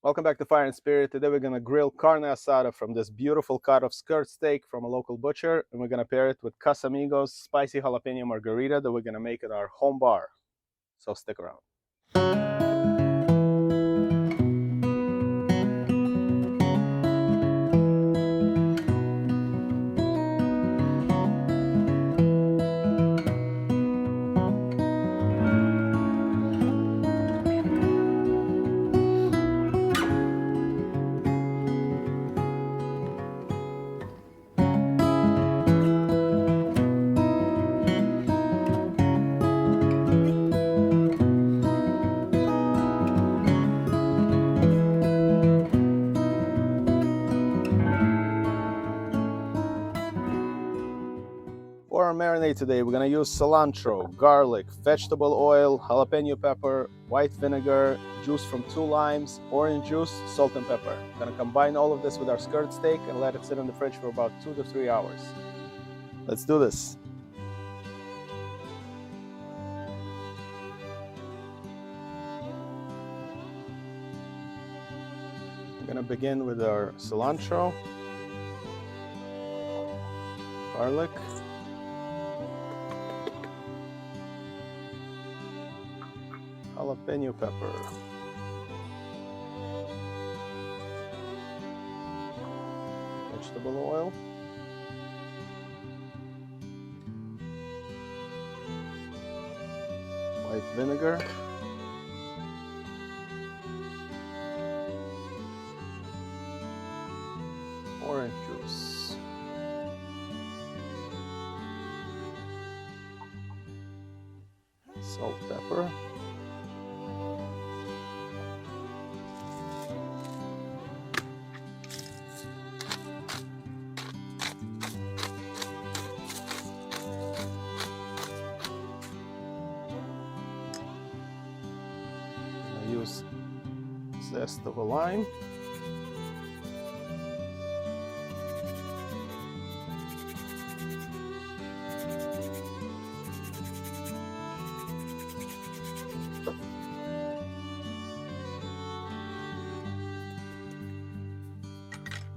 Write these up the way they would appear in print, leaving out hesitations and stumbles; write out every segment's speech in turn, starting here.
Welcome back to Fire and Spirit. Today we're gonna grill carne asada from this beautiful cut of skirt steak from a local butcher, and we're gonna pair it with Casamigos spicy jalapeno margarita that we're gonna make at our home bar. So stick around. For our marinade today, we're gonna use cilantro, garlic, vegetable oil, jalapeno pepper, white vinegar, juice from 2 limes, orange juice, salt and pepper. We're gonna combine all of this with our skirt steak and let it sit in the fridge for about 2 to 3 hours. Let's do this. We're gonna begin with our cilantro, garlic, jalapeno pepper, vegetable oil, white vinegar, orange juice, salt, pepper, use zest of a lime,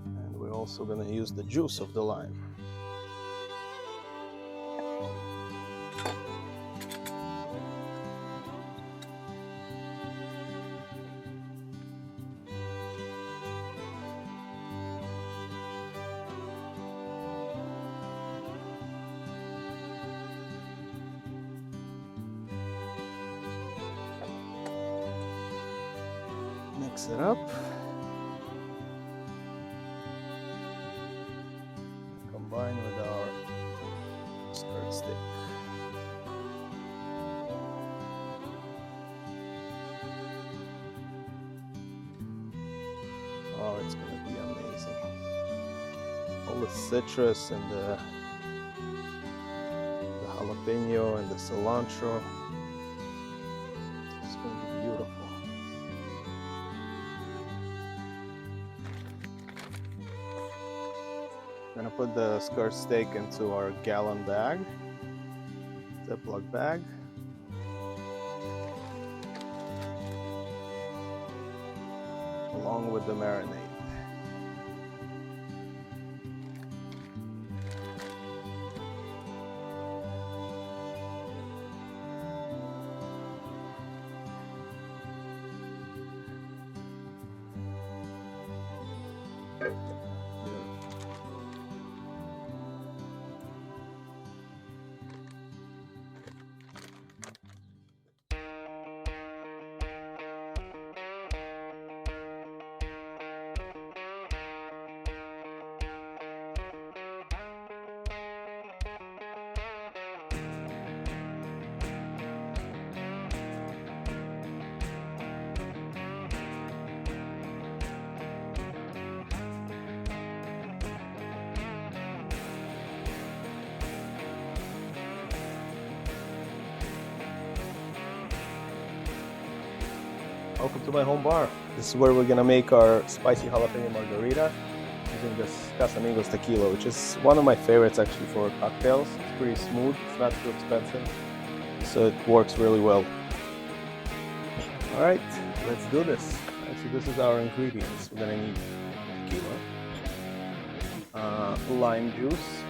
and we're also going to use the juice of the lime. Mix it up. Combine with our skirt steak. Oh, it's gonna be amazing. All the citrus and the jalapeno and the cilantro. It's gonna be beautiful. I'm gonna put the skirt steak into our gallon bag, Ziploc bag. Along with the marinade. Welcome to my home bar. This is where we're gonna make our spicy jalapeno margarita using this Casamigos tequila, which is one of my favorites actually for cocktails. It's pretty smooth, it's not too expensive, so it works really well. All right, let's do this. Let's So this is our ingredients. We're gonna need tequila, lime juice,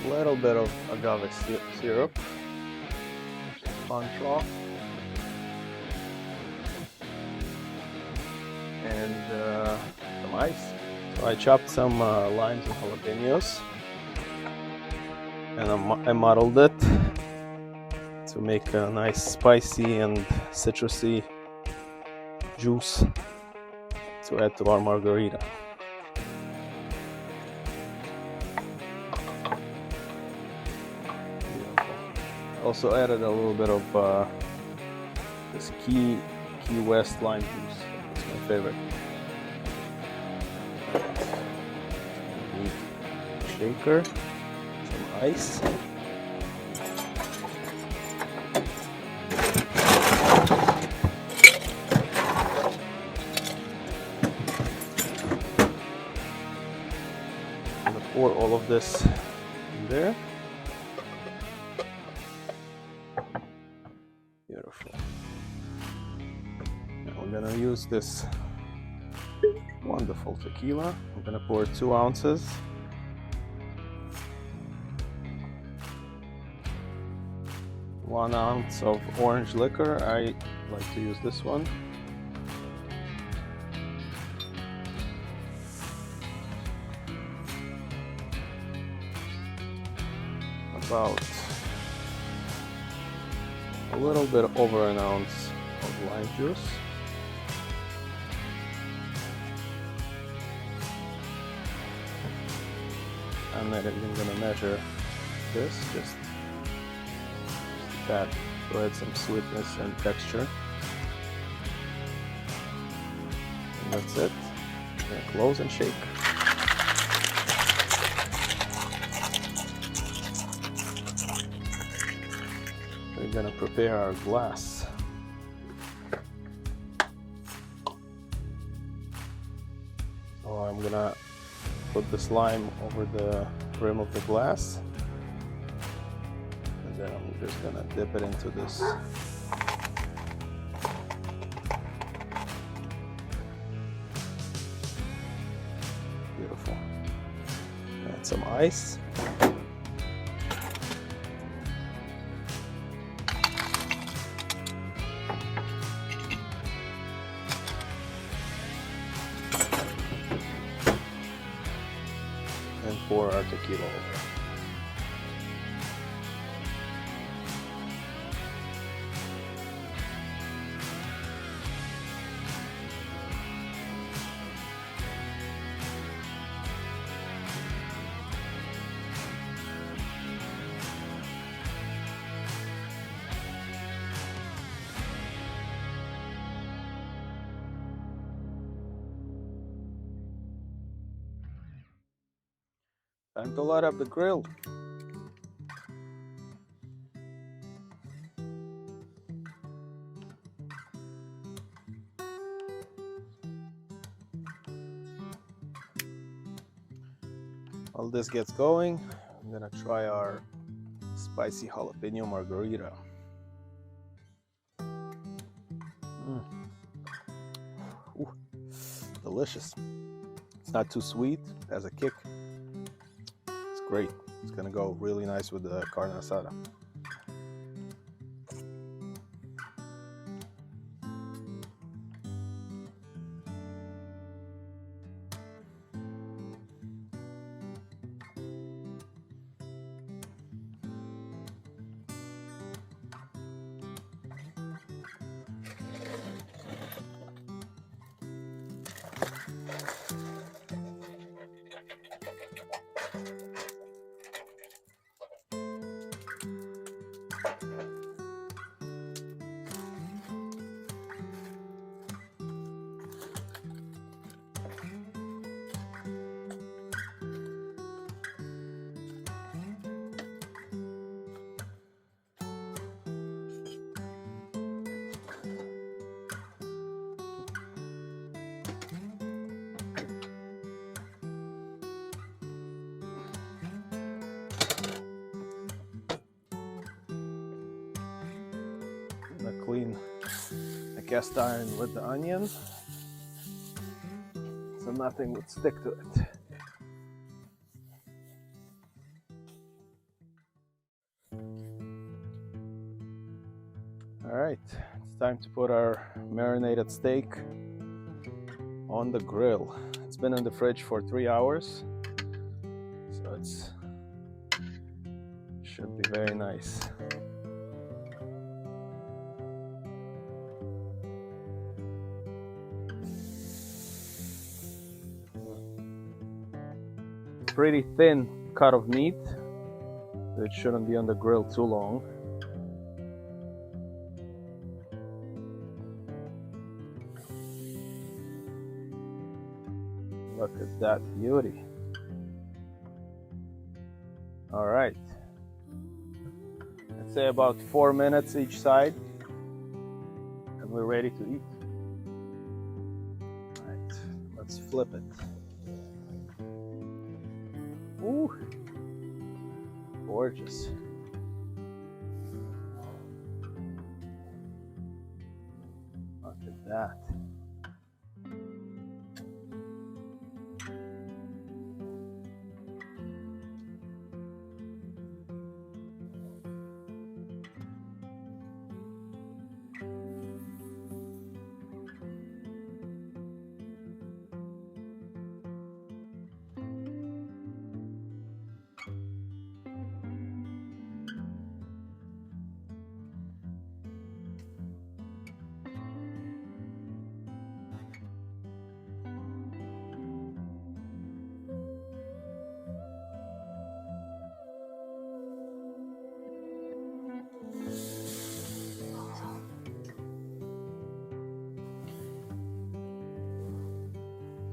a little bit of agave syrup, cilantro, and some ice. So I chopped some limes and jalapenos, and I muddled it to make a nice spicy and citrusy juice to add to our margarita. Also added a little bit of this Key West lime juice. It's my favorite. Need a shaker, some ice. I'm gonna pour all of this in there. Beautiful. Now we're gonna use this wonderful tequila. I'm gonna pour 2 ounces. One ounce of orange liquor. I like to use this one. About a little bit over an ounce of lime juice. I'm not even going to measure this, just that to add some sweetness and texture. And that's it. I'm going to close and shake. We're going to prepare our glass. So I'm going to put this lime over the rim of the glass, and then I'm just going to dip it into this. Beautiful. Add some ice. And pour our tequila over. Time to light up the grill. While this gets going, I'm gonna try our spicy jalapeno margarita. Ooh, delicious. It's not too sweet, it has a kick. It's great. It's gonna go really nice with the carne asada. cast iron with the onion, so nothing would stick to it. All right, it's time to put our marinated steak on the grill. It's been in the fridge for 3 hours, so it should be very nice. Pretty thin cut of meat, so it shouldn't be on the grill too long. Look at that beauty. All right, let's say about 4 minutes each side, and we're ready to eat. All right, let's flip it. Ooh, gorgeous. Look at that.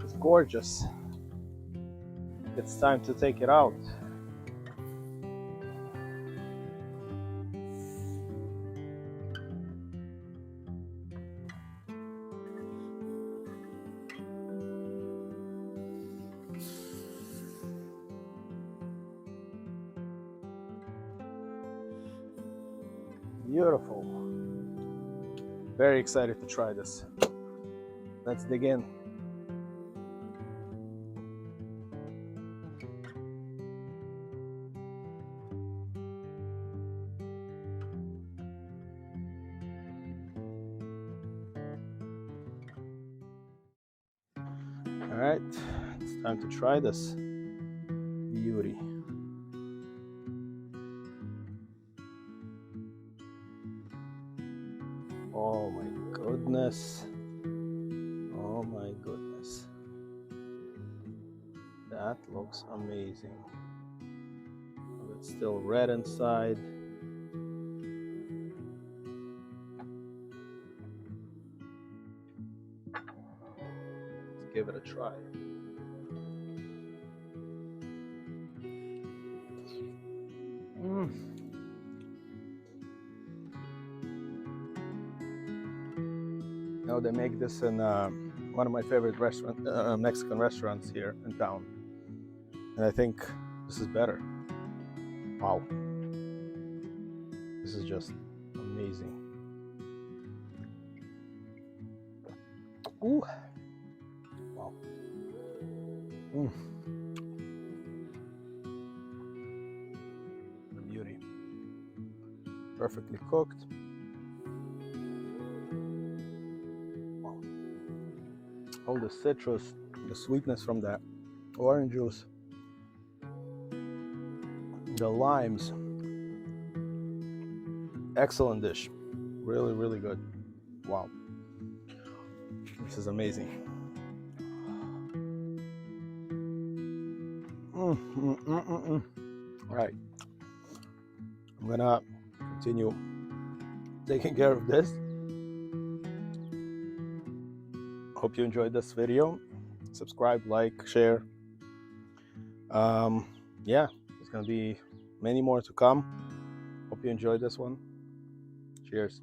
It's gorgeous. It's time to take it out. Beautiful. Very excited to try this. Let's dig in. All right, it's time to try this beauty. Oh my goodness. Oh my goodness. That looks amazing. It's still red inside. Let's give it a try. Now they make this in one of my favorite Mexican restaurants here in town, and I think this is better. Wow, this is just amazing. Ooh, wow. The beauty, perfectly cooked. All the citrus, the sweetness from that orange juice, the limes. Excellent dish. Really, really good. Wow. This is amazing. All right. I'm gonna continue taking care of this. Hope you enjoyed this video. Subscribe, like, share. Yeah, there's gonna be many more to come. Hope you enjoyed this one. Cheers.